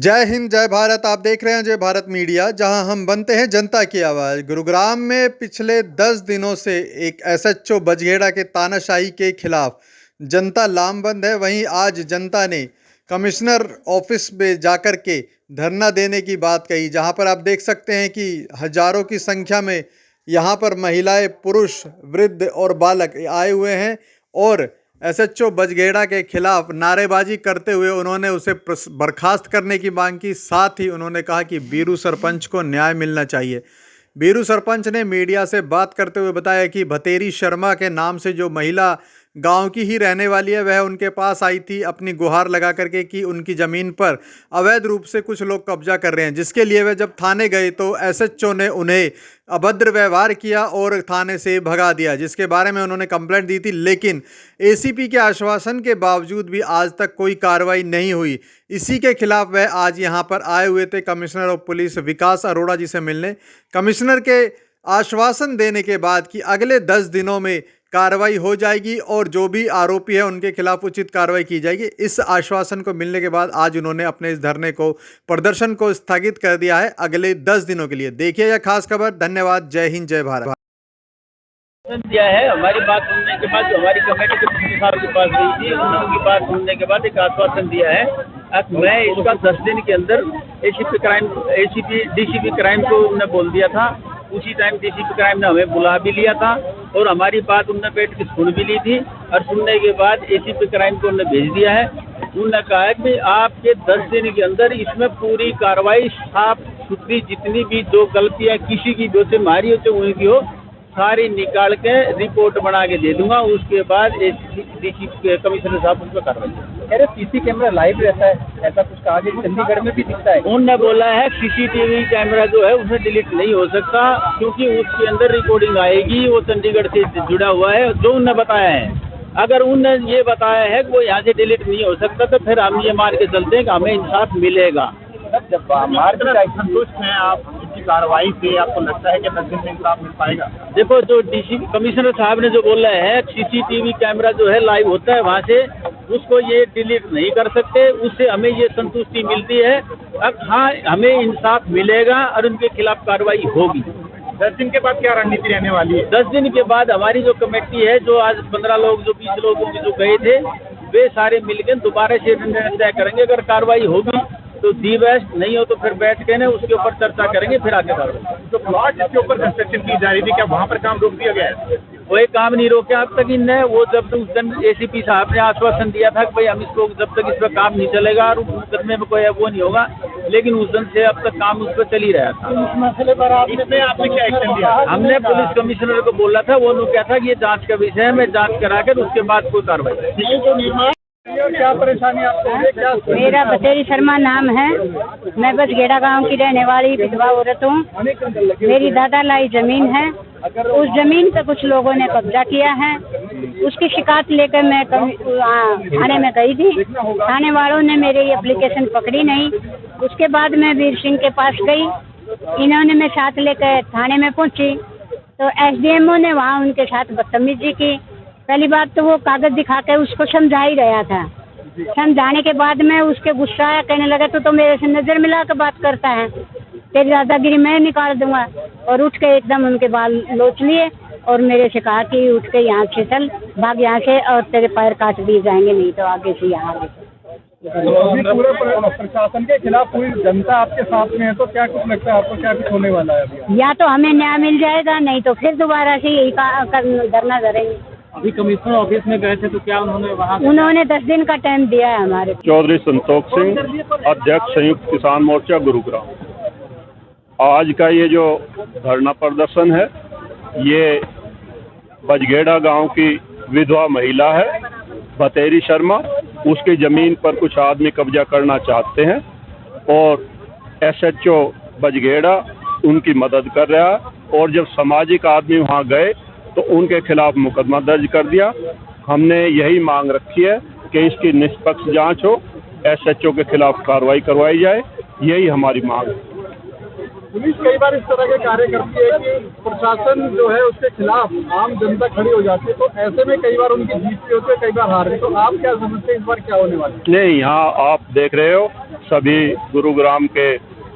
जय हिंद जय भारत। आप देख रहे हैं जय भारत मीडिया, जहां हम बनते हैं जनता की आवाज़। गुरुग्राम में पिछले 10 दिनों से एक एसएचओ बजगेड़ा के तानाशाही के खिलाफ जनता लामबंद है। वहीं आज जनता ने कमिश्नर ऑफिस में जाकर के धरना देने की बात कही, जहां पर आप देख सकते हैं कि हजारों की संख्या में यहां पर महिलाएं, पुरुष, वृद्ध और बालक आए हुए हैं और एसएचओ बजगेड़ा के खिलाफ नारेबाजी करते हुए उन्होंने उसे बर्खास्त करने की मांग की। साथ ही उन्होंने कहा कि बीरू सरपंच को न्याय मिलना चाहिए। बीरू सरपंच ने मीडिया से बात करते हुए बताया कि भतेरी शर्मा के नाम से जो महिला गांव की ही रहने वाली है, वह उनके पास आई थी अपनी गुहार लगा करके कि उनकी ज़मीन पर अवैध रूप से कुछ लोग कब्जा कर रहे हैं, जिसके लिए वह जब थाने गए तो एसएचओ ने उन्हें अभद्र व्यवहार किया और थाने से भगा दिया, जिसके बारे में उन्होंने कंप्लेंट दी थी। लेकिन एसीपी के आश्वासन के बावजूद भी आज तक कोई कार्रवाई नहीं हुई। इसी के खिलाफ वह आज यहां पर आए हुए थे कमिश्नर ऑफ पुलिस विकास अरोड़ा जी से मिलने। कमिश्नर के आश्वासन देने के बाद कि अगले 10 दिनों में कार्रवाई हो जाएगी और जो भी आरोपी है उनके खिलाफ उचित कार्रवाई की जाएगी। इस आश्वासन को मिलने के बाद आज उन्होंने अपने इस धरने को, प्रदर्शन को स्थगित कर दिया है अगले 10 दिनों के लिए। देखिए यह खास खबर। धन्यवाद। जय हिंद जय भारत। दिया है हमारी बात सुनने के बाद जो हमारी कमेटी के पिछले साल के पास गई थी, उनकी बात सुनने के बाद एक आश्वासन दिया है। अब मैं इसका 10 दिन के अंदर एसीपी डीसीपी क्राइम को उन्होंने बोल दिया था। उसी टाइम डीसीपी क्राइम ने हमें बुला भी लिया था और हमारी बात उन्होंने बैठ के सुन भी ली थी और सुनने के बाद एसीपी क्राइम को उन्होंने भेज दिया है। उन्होंने कहा है कि आपके 10 दिन के अंदर इसमें पूरी कार्रवाई साफ सुथरी, जितनी भी जो गलतियाँ किसी की जो से मारी हो चाहे उनकी हो, सारी निकाल के रिपोर्ट बना के दे दूंगा। उसके बाद डीसी कमिश्नर साहब उस पर कार्रवाई। अरे सीसी कैमरा लाइव रहता है, ऐसा कुछ कहा कि चंडीगढ़ में भी दिखता है। उन्होंने बोला है सीसीटीवी कैमरा जो है उसे डिलीट नहीं हो सकता, क्योंकि उसके अंदर रिकॉर्डिंग आएगी। वो चंडीगढ़ से जुड़ा हुआ है, जो उन्होंने बताया है। अगर उन्होंने ये बताया है कि वो यहाँ से डिलीट नहीं हो सकता, तो फिर हम ये मान के चलते हैं कि हमें इंसाफ मिलेगा। जब संतुष्ट हैं आप इसकी कार्रवाई से, आपको लगता है कि 10 दिन में इंसाफ मिल पाएगा? देखो, जो डीसी कमिश्नर साहब ने जो बोला है सीसीटीवी कैमरा जो है लाइव होता है वहाँ से, उसको ये डिलीट नहीं कर सकते। उससे हमें ये संतुष्टि मिलती है। अब हाँ, हमें इंसाफ मिलेगा और उनके खिलाफ कार्रवाई होगी। 10 दिन के बाद क्या रणनीति रहने वाली है? 10 दिन के बाद हमारी जो कमेटी है, जो आज 15 लोग, जो 20 लोग जो गए थे, वे सारे मिलकर दोबारा से निर्णय करेंगे। अगर कार्रवाई होगी तो दी बेस्ट, नहीं हो तो फिर बैठ के ना उसके ऊपर चर्चा करेंगे, फिर आगे कार्रवाई। तो प्लॉट जिसके ऊपर कंस्ट्रक्शन की जा रही थी, क्या वहाँ पर काम रोक दिया गया है? वही काम नहीं रोके अब तक इनने। वो जब उस दिन एसीपी साहब ने आश्वासन दिया था कि भाई हम इसको, जब तक इस पर काम नहीं चलेगा और मुकदमे में कोई वो नहीं होगा, लेकिन उस दिन से अब तक काम उस पर चल ही रहा था। इस मसले पर आपने क्या एक्शन लिया? हमने पुलिस कमिश्नर को बोला था, वो उन्होंने कहा था कि ये जांच का विषय है, मैं जांच करा कर उसके बाद कोई कार्रवाई। क्या परेशानी आपको है? क्या? मेरा भतेरी शर्मा नाम है। मैं बजगेड़ा गांव की रहने वाली विधवा औरत हूँ। मेरी दादा लाई जमीन है। उस जमीन पे कुछ लोगों ने कब्जा किया है। उसकी शिकायत लेकर मैं थाने में गई थी। थाने वालों ने मेरी एप्लीकेशन पकड़ी नहीं। उसके बाद मैं वीर सिंह के पास गई। इन्होंने मैं साथ लेकर थाने में पहुंची तो एसडीएमओ ने वहाँ उनके साथ बदतमीजी की। पहली बात तो वो कागज दिखा कर उसको समझा ही रहा था। समझाने के बाद में उसके गुस्सा आया, कहने लगा तो मेरे से नजर मिला कर बात करता है, तेरी दादागिरी मैं निकाल दूंगा। और उठ के एकदम उनके बाल लोच लिए और मेरे से कहा कि उठ के यहाँ से चल, भाग यहाँ से, और तेरे पैर काट दिए जाएंगे, नहीं तो आगे से यहाँ तो पूरे प्रशासन के खिलाफ पूरी जनता आपके साथ में है, तो क्या कुछ लगता है आपको, क्या कुछ होने वाला है अभी? या तो हमें न्याय मिल जाएगा, नहीं तो फिर दोबारा से यही धरना करेंगे। अभी कमिश्नर ऑफिस में गए थे तो क्या उन्होंने 10 दिन का टाइम दिया है हमारे। चौधरी संतोष सिंह, अध्यक्ष संयुक्त किसान मोर्चा गुरुग्राम। आज का ये जो धरना प्रदर्शन है, ये बजगेड़ा गांव की विधवा महिला है भतेरी शर्मा। उसकी ज़मीन पर कुछ आदमी कब्जा करना चाहते हैं और एसएचओ बजगेड़ा उनकी मदद कर रहा है। और जब सामाजिक आदमी वहाँ गए तो उनके खिलाफ मुकदमा दर्ज कर दिया। हमने यही मांग रखी है कि इसकी निष्पक्ष जांच हो, एसएचओ के खिलाफ कार्रवाई करवाई जाए। यही हमारी मांग है। पुलिस कई बार इस तरह के कार्य करती है कि प्रशासन जो है उसके खिलाफ आम जनता खड़ी हो जाती है, तो ऐसे में कई बार उनकी जीत भी होती है, कई बार हार भी। तो आप क्या समझते हैं इस बार क्या होने वाला है? नहीं, यहाँ आप देख रहे हो सभी गुरुग्राम के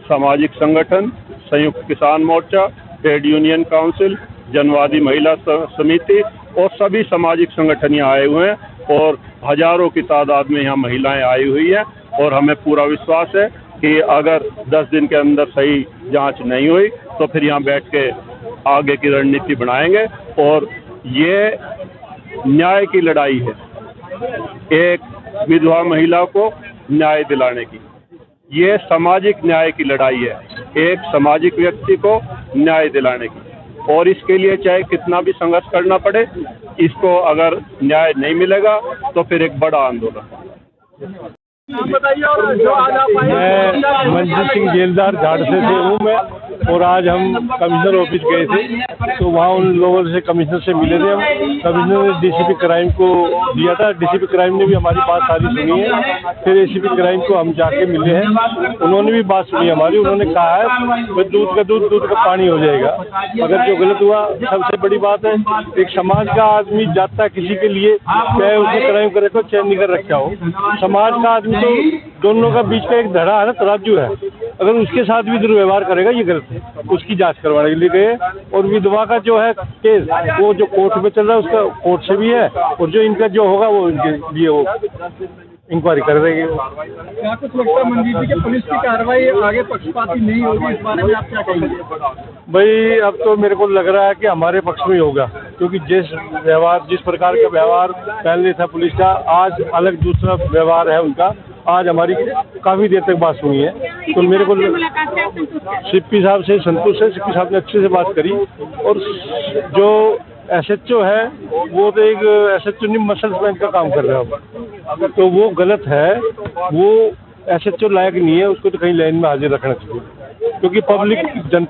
सामाजिक संगठन, संयुक्त किसान मोर्चा, ट्रेड यूनियन काउंसिल, जनवादी महिला समिति और सभी सामाजिक संगठन यहाँ आए हुए हैं और हजारों की तादाद में यहाँ महिलाएं आई हुई हैं और हमें पूरा विश्वास है कि अगर 10 दिन के अंदर सही जांच नहीं हुई तो फिर यहाँ बैठ के आगे की रणनीति बनाएंगे। और ये न्याय की लड़ाई है, एक विधवा महिला को न्याय दिलाने की। ये सामाजिक न्याय की लड़ाई है, एक सामाजिक व्यक्ति को न्याय दिलाने की, और इसके लिए चाहे कितना भी संघर्ष करना पड़े, इसको अगर न्याय नहीं मिलेगा तो फिर एक बड़ा आंदोलन। नाम बताइए और जो आज आप आए हैं। मैं मंजीत सिंह जेलदार झाड़ से हूँ मैं, और आज हम कमिश्नर ऑफिस गए थे तो वहाँ उन लोगों से कमिश्नर से मिले थे हम। कमिश्नर ने डीसीपी क्राइम को दिया था, डीसीपी क्राइम ने भी हमारी बात सारी सुनी है। फिर एसीपी क्राइम को हम जाके मिले हैं, उन्होंने भी बात सुनी हमारी। उन्होंने कहा है कि दूध का दूध, दूध का पानी हो जाएगा अगर जो गलत हुआ। सबसे बड़ी बात है, एक समाज का आदमी जाता है किसी के लिए, चाहे उसने क्राइम कर रखा हो चाहे नहीं कर रखा हो, समाज का आदमी तो दोनों का बीच का एक धड़ा है ना, तराजू है। अगर उसके साथ भी दुर्व्यवहार करेगा ये गलत है। उसकी जांच करवाने के लिए गए। और विधवा का जो है केस वो जो कोर्ट में चल रहा है उसका कोर्ट से भी है, और जो इनका जो होगा वो इनके लिए वो इंक्वायरी कर देंगे। क्या कुछ लगता है मंजीत जी कि पुलिस की कार्रवाई आगे पक्षपाती नहीं होगी, इस बारे में आप क्या कहेंगे? भाई अब तो मेरे को लग रहा है कि हमारे पक्ष में ही होगा, क्योंकि जिस प्रकार का व्यवहार पहले था पुलिस का, आज अलग दूसरा व्यवहार है उनका। आज हमारी काफ़ी देर तक बात सुनी है तो मेरे को सिप्पी साहब से संतुष्ट है। सिप्पी साहब ने अच्छे से बात करी, और जो SHO है वो तो एक SHO नहीं मसल्स मैन का काम कर रहा है, तो वो गलत है। वो SHO लायक नहीं है, उसको तो कहीं लाइन में हाजिर रखना चाहिए, क्योंकि पब्लिक जनता